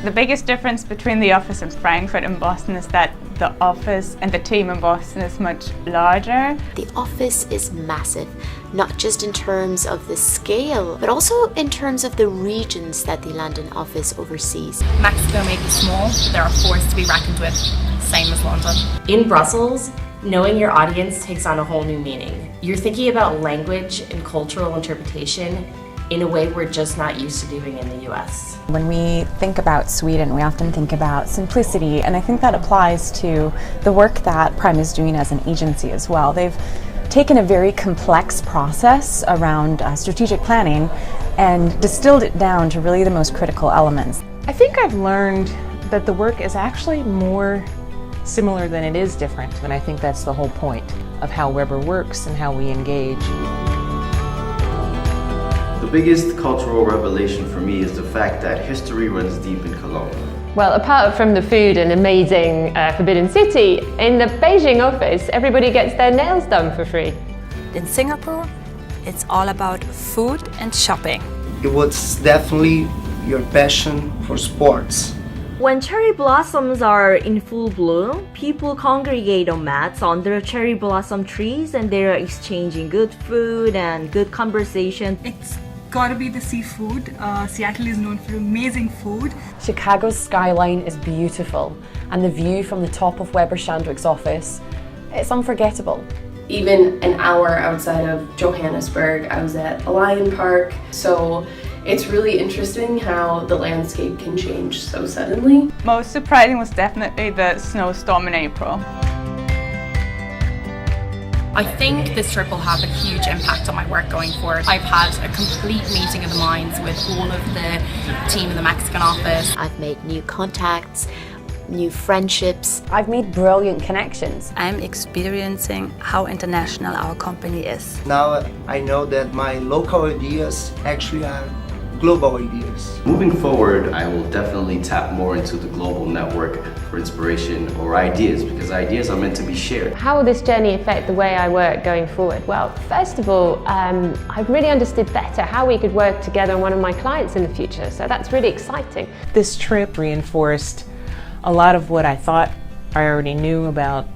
The biggest difference between the office in Frankfurt and Boston is that the office and the team in Boston is much larger. The office is massive, not just in terms of the scale, but also in terms of the regions that the London office oversees. Mexico may be small, but there are forces to be reckoned with, same as London. In Brussels, knowing your audience takes on a whole new meaning. You're thinking about language and cultural interpretation in a way we're just not used to doing in the US. When we think about Sweden, we often think about simplicity, and I think that applies to the work that Prime is doing as an agency as well. They've taken a very complex process around strategic planning and distilled it down to really the most critical elements. I think I've learned that the work is actually more similar than it is different, and I think that's the whole point of how Weber works and how we engage. The biggest cultural revelation for me is the fact that history runs deep in Cologne. Well, apart from the food and amazing Forbidden City, in the Beijing office, everybody gets their nails done for free. In Singapore, it's all about food and shopping. It was definitely your passion for sports. When cherry blossoms are in full bloom, people congregate on mats under cherry blossom trees and they're exchanging good food and good conversation. It's gotta be the seafood. Seattle is known for amazing food. Chicago's skyline is beautiful, and the view from the top of Weber Shandwick's office, it's unforgettable. Even an hour outside of Johannesburg, I was at a lion park, so it's really interesting how the landscape can change so suddenly. Most surprising was definitely the snowstorm in April. I think this trip will have a huge impact on my work going forward. I've had a complete meeting of the minds with all of the team in the Mexican office. I've made new contacts, new friendships. I've made brilliant connections. I'm experiencing how international our company is. Now I know that my local ideas actually are global ideas. Moving forward, I will definitely tap more into the global network for inspiration or ideas, because ideas are meant to be shared. How will this journey affect the way I work going forward? Well, first of all, I've really understood better how we could work together on one of my clients in the future, so that's really exciting. This trip reinforced a lot of what I thought I already knew about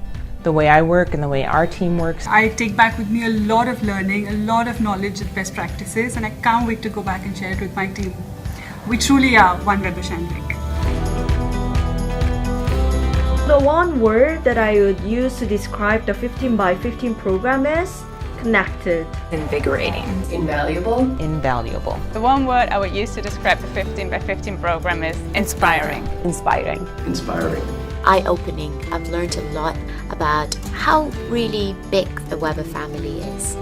the way I work and the way our team works. I take back with me a lot of learning, a lot of knowledge and best practices, and I can't wait to go back and share it with my team. We truly are one Weber Shandwick. The one word that I would use to describe the 15 by 15 program is connected. Invigorating. Invaluable. Invaluable. The one word I would use to describe the 15 by 15 program is inspiring. Inspiring. Inspiring. Eye-opening. I've learned a lot about how really big the Weber family is.